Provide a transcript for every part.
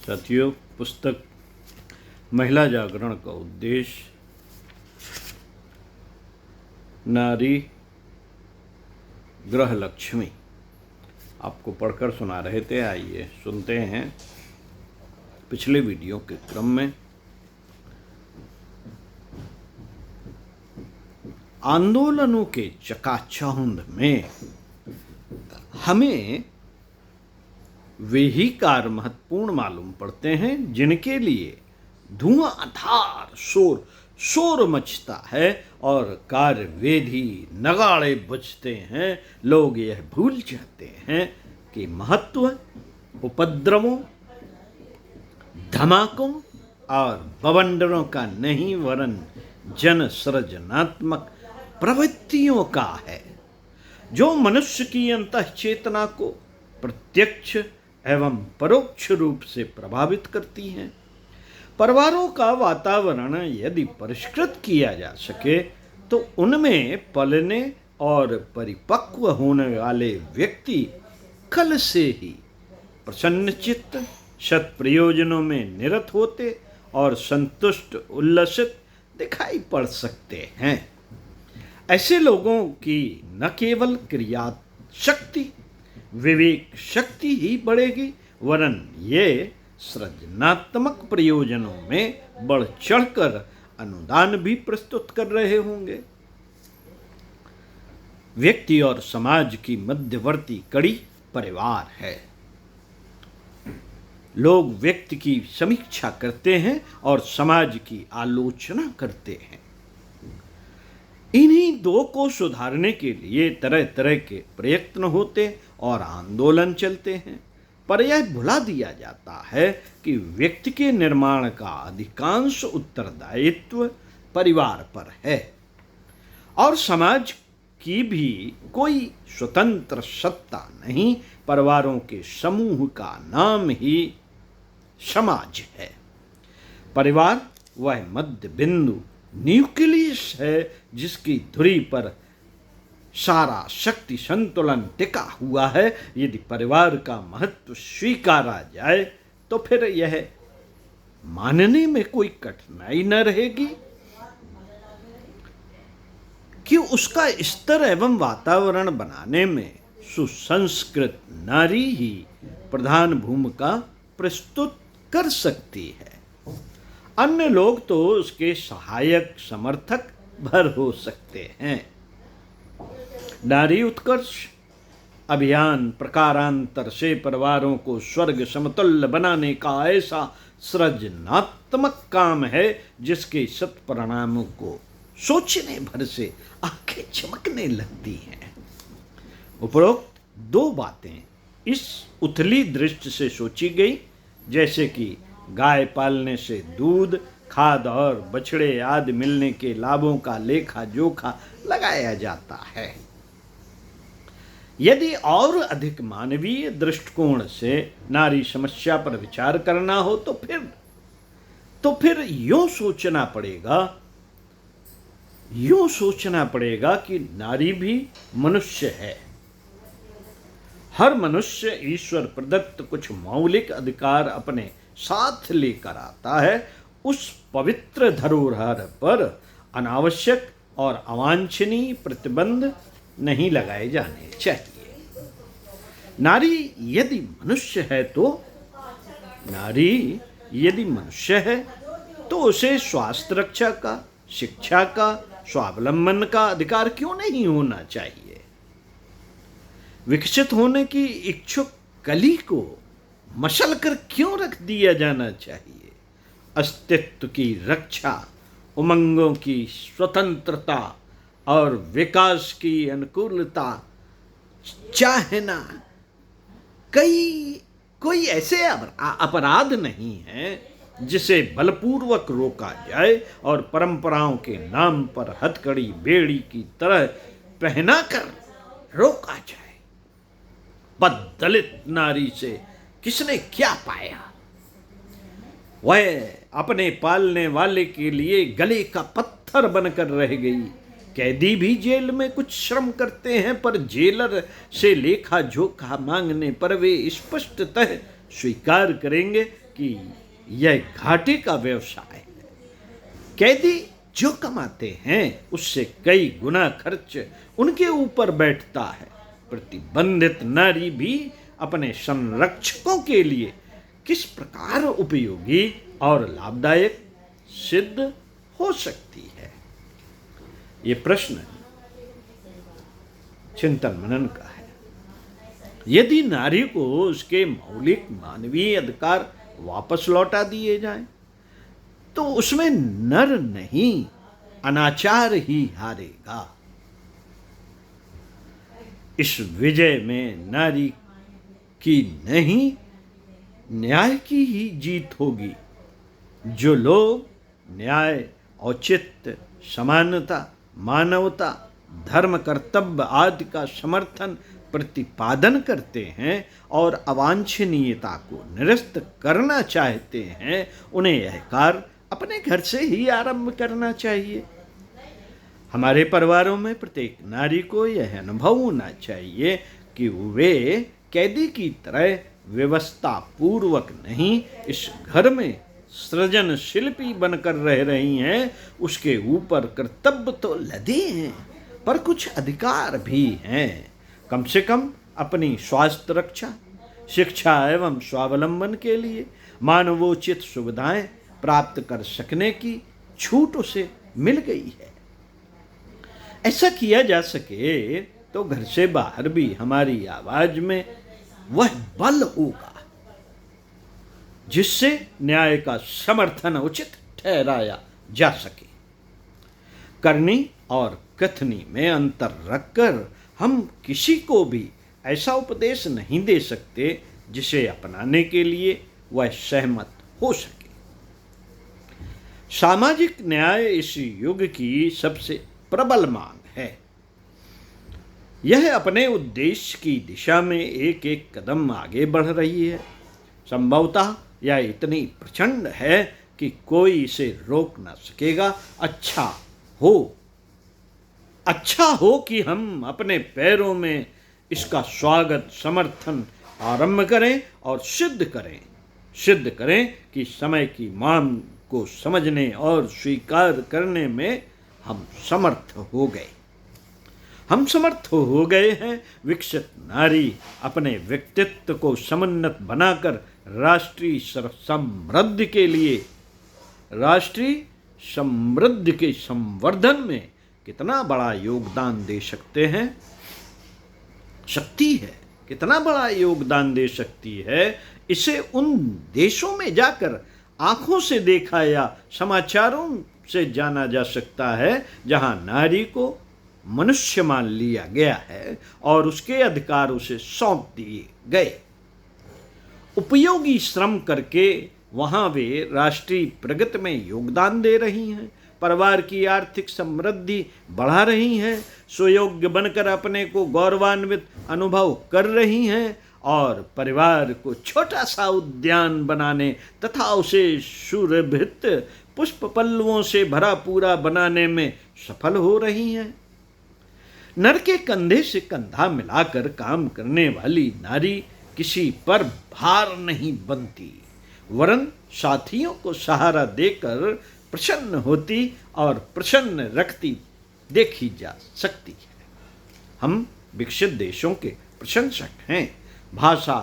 साथियों, पुस्तक महिला जागरण का उद्देश्य नारी ग्रह लक्ष्मी आपको पढ़कर सुना रहे थे। आइए सुनते हैं। पिछले वीडियो के क्रम में आंदोलनों के चकाचौंध में हमें वे ही कार्य महत्वपूर्ण मालूम पड़ते हैं जिनके लिए धुआंधार शोर मचता है और कार्य वेदी नगाड़े बजते हैं। लोग यह भूल जाते हैं कि महत्व उपद्रवों, धमाकों और बवंडरों का नहीं वरन जन सृजनात्मक प्रवृत्तियों का है, जो मनुष्य की अंतःचेतना को प्रत्यक्ष एवं परोक्ष रूप से प्रभावित करती हैं। परिवारों का वातावरण यदि परिष्कृत किया जा सके तो उनमें पलने और परिपक्व होने वाले व्यक्ति कल से ही प्रसन्नचित्त, सत् प्रयोजनों में निरत होते और संतुष्ट उल्लसित दिखाई पड़ सकते हैं। ऐसे लोगों की न केवल क्रिया शक्ति, विवेक शक्ति ही बढ़ेगी, वरन ये सृजनात्मक प्रयोजनों में बढ़ चढ़कर अनुदान भी प्रस्तुत कर रहे होंगे। व्यक्ति और समाज की मध्यवर्ती कड़ी परिवार है। लोग व्यक्ति की समीक्षा करते हैं और समाज की आलोचना करते हैं। इन्हीं दो को सुधारने के लिए तरह तरह के प्रयत्न होते और आंदोलन चलते हैं, पर यह भुला दिया जाता है कि व्यक्ति के निर्माण का अधिकांश उत्तरदायित्व परिवार पर है और समाज की भी कोई स्वतंत्र सत्ता नहीं। परिवारों के समूह का नाम ही समाज है। परिवार वह मध्य बिंदु न्यूक्लियस है जिसकी धुरी पर सारा शक्ति संतुलन टिका हुआ है। यदि परिवार का महत्व स्वीकारा जाए तो फिर यह मानने में कोई कठिनाई न रहेगी कि उसका स्तर एवं वातावरण बनाने में सुसंस्कृत नारी ही प्रधान भूमिका प्रस्तुत कर सकती है। अन्य लोग तो उसके सहायक समर्थक भर हो सकते हैं। नारी उत्कर्ष अभियान प्रकारांतर से परिवारों को स्वर्ग समतुल्य बनाने का ऐसा सृजनात्मक काम है जिसके सत्परिणामों को सोचने भर से आंखें चमकने लगती हैं। उपरोक्त दो बातें इस उथली दृष्टि से सोची गई जैसे कि गाय पालने से दूध, खाद और बछड़े आदि मिलने के लाभों का लेखा जोखा लगाया जाता है। यदि और अधिक मानवीय दृष्टिकोण से नारी समस्या पर विचार करना हो तो फिर यूं सोचना पड़ेगा कि नारी भी मनुष्य है। हर मनुष्य ईश्वर प्रदत्त कुछ मौलिक अधिकार अपने साथ लेकर आता है। उस पवित्र धरोहर पर अनावश्यक और अवांछनीय प्रतिबंध नहीं लगाए जाने चाहिए। नारी यदि मनुष्य है तो उसे स्वास्थ्य रक्षा का, शिक्षा का, स्वावलंबन का अधिकार क्यों नहीं होना चाहिए? विकसित होने की इच्छुक कली को मशल कर क्यों रख दिया जाना चाहिए? अस्तित्व की रक्षा, उमंगों की स्वतंत्रता और विकास की अनुकूलता चाहना कोई ऐसे अपराध नहीं है जिसे बलपूर्वक रोका जाए और परंपराओं के नाम पर हथकड़ी बेड़ी की तरह पहनाकर रोका जाए। बददलित नारी से किसने क्या पाया? वह अपने पालने वाले के लिए गले का पत्थर बनकर रह गई। कैदी भी जेल में कुछ श्रम करते हैं, पर जेलर से लेखा जोखा मांगने पर वे स्पष्टतः स्वीकार करेंगे कि यह घाटे का व्यवसाय है। कैदी जो कमाते हैं उससे कई गुना खर्च उनके ऊपर बैठता है। प्रतिबंधित नारी भी अपने संरक्षकों के लिए किस प्रकार उपयोगी और लाभदायक सिद्ध हो सकती है? ये प्रश्न चिंतन मनन का है। यदि नारी को उसके मौलिक मानवीय अधिकार वापस लौटा दिए जाएं, तो उसमें नर नहीं अनाचार ही हारेगा। इस विजय में नारी की नहीं न्याय की ही जीत होगी। जो लोग न्याय, औचित्य, समानता, मानवता, धर्म, कर्तव्य आदि का समर्थन प्रतिपादन करते हैं और अवांछनीयता को निरस्त करना चाहते हैं, उन्हें यह कार्य अपने घर से ही आरंभ करना चाहिए। हमारे परिवारों में प्रत्येक नारी को यह अनुभव होना चाहिए कि वे कैदी की तरह व्यवस्था पूर्वक नहीं इस घर में सृजन शिल्पी बनकर रह रही हैं। उसके ऊपर कर्तव्य तो लदे हैं, पर कुछ अधिकार भी हैं। कम से कम अपनी स्वास्थ्य रक्षा, शिक्षा एवं स्वावलंबन के लिए मानवोचित सुविधाएं प्राप्त कर सकने की छूट उसे मिल गई है। ऐसा किया जा सके तो घर से बाहर भी हमारी आवाज में वह बल होगा जिससे न्याय का समर्थन उचित ठहराया जा सके। करनी और कथनी में अंतर रखकर हम किसी को भी ऐसा उपदेश नहीं दे सकते जिसे अपनाने के लिए वह सहमत हो सके। सामाजिक न्याय इस युग की सबसे प्रबल मांग है। यह अपने उद्देश्य की दिशा में एक एक कदम आगे बढ़ रही है। संभवतः यह इतनी प्रचंड है कि कोई इसे रोक न सकेगा। अच्छा हो कि हम अपने पैरों में इसका स्वागत, समर्थन आरंभ करें और सिद्ध करें कि समय की मांग को समझने और स्वीकार करने में हम समर्थ हो गए हैं। विकसित नारी अपने व्यक्तित्व को समुन्नत बनाकर राष्ट्रीय समृद्धि के संवर्धन में कितना बड़ा योगदान दे सकते हैं। कितना बड़ा योगदान दे सकती है। इसे उन देशों में जाकर आंखों से देखा या समाचारों से जाना जा सकता है जहां नारी को मनुष्य मान लिया गया है और उसके अधिकार उसे सौंप दिए गए। उपयोगी श्रम करके वहां वे राष्ट्रीय प्रगति में योगदान दे रही हैं, परिवार की आर्थिक समृद्धि बढ़ा रही हैं, सुयोग्य बनकर अपने को गौरवान्वित अनुभव कर रही हैं और परिवार को छोटा सा उद्यान बनाने तथा उसे सुरभित पुष्प पल्लवों से भरा पूरा बनाने में सफल हो रही हैं। नर के कंधे से कंधा मिलाकर काम करने वाली नारी किसी पर भार नहीं बनती, वरन साथियों को सहारा देकर प्रसन्न होती और प्रसन्न रखती देखी जा सकती है। हम विकसित देशों के प्रशंसक हैं। भाषा,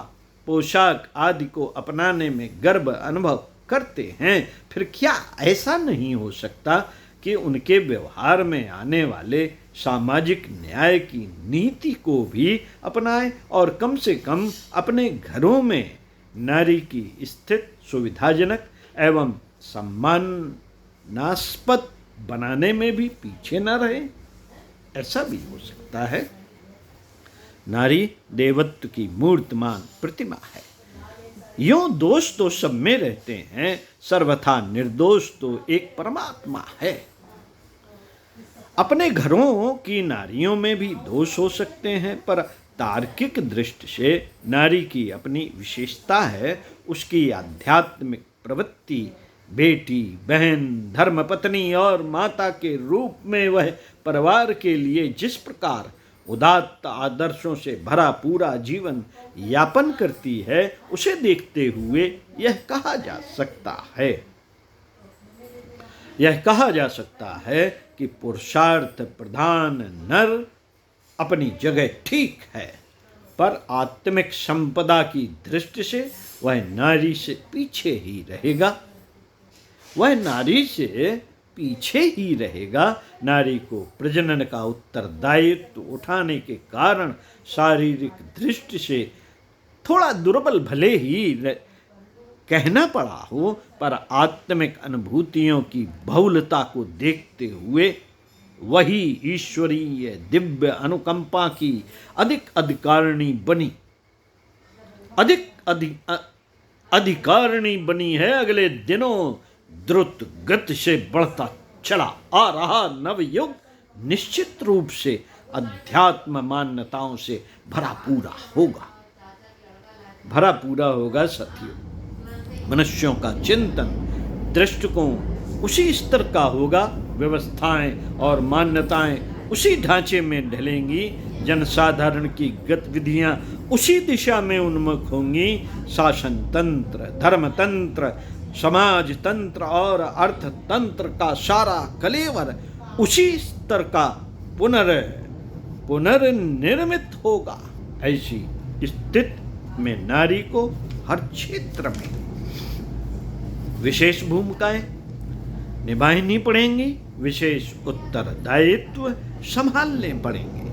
पोशाक आदि को अपनाने में गर्व अनुभव करते हैं। फिर क्या ऐसा नहीं हो सकता कि उनके व्यवहार में आने वाले सामाजिक न्याय की नीति को भी अपनाएं और कम से कम अपने घरों में नारी की स्थिति सुविधाजनक एवं सम्मानास्पद बनाने में भी पीछे न रहे। ऐसा भी हो सकता है। नारी देवत्व की मूर्तिमान प्रतिमा है। यूं दोष तो सब में रहते हैं, सर्वथा निर्दोष तो एक परमात्मा है। अपने घरों की नारियों में भी दोष हो सकते हैं, पर तार्किक दृष्टि से नारी की अपनी विशेषता है। उसकी आध्यात्मिक प्रवृत्ति, बेटी, बहन, धर्मपत्नी और माता के रूप में वह परिवार के लिए जिस प्रकार उदात्त आदर्शों से भरा पूरा जीवन यापन करती है, उसे देखते हुए यह कहा जा सकता है कि पुरुषार्थ प्रधान नर अपनी जगह ठीक है, पर आत्मिक संपदा की दृष्टि से वह नारी से पीछे ही रहेगा। नारी को प्रजनन का उत्तरदायित्व उठाने के कारण शारीरिक दृष्टि से थोड़ा दुर्बल भले ही कहना पड़ा हो, पर आत्मिक अनुभूतियों की बहुलता को देखते हुए वही ईश्वरीय दिव्य अनुकंपा की अधिक अधिकारिणी बनी है। अगले दिनों द्रुत गति से बढ़ता चला आ रहा नवयुग निश्चित रूप से अध्यात्म मान्यताओं से भरा पूरा होगा साथियों। मनुष्यों का चिंतन दृष्टिकोण उसी स्तर का होगा, व्यवस्थाएं और मान्यताएं उसी ढांचे में ढलेंगी, जनसाधारण की गतिविधियां उसी दिशा में उन्मुख होंगी। शासन तंत्र, धर्म तंत्र, समाज तंत्र और अर्थतंत्र का सारा कलेवर उसी स्तर का पुनर्निर्मित होगा। ऐसी स्थिति में नारी को हर क्षेत्र में विशेष भूमिकाएं निभानी पड़ेंगी, विशेष उत्तरदायित्व संभालने पड़ेंगे।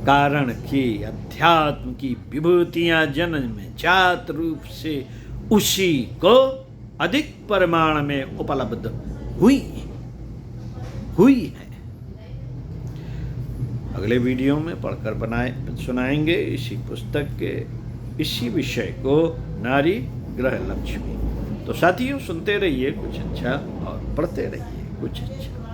कारण कि अध्यात्म की विभूतियां जन्मजात रूप से उसी को अधिक परिमाण में उपलब्ध हुई है। अगले वीडियो में पढ़कर सुनाएंगे इसी पुस्तक के इसी विषय को, नारी ग्रह लक्ष्मी। तो साथियों सुनते रहिए कुछ अच्छा और पढ़ते रहिए कुछ अच्छा।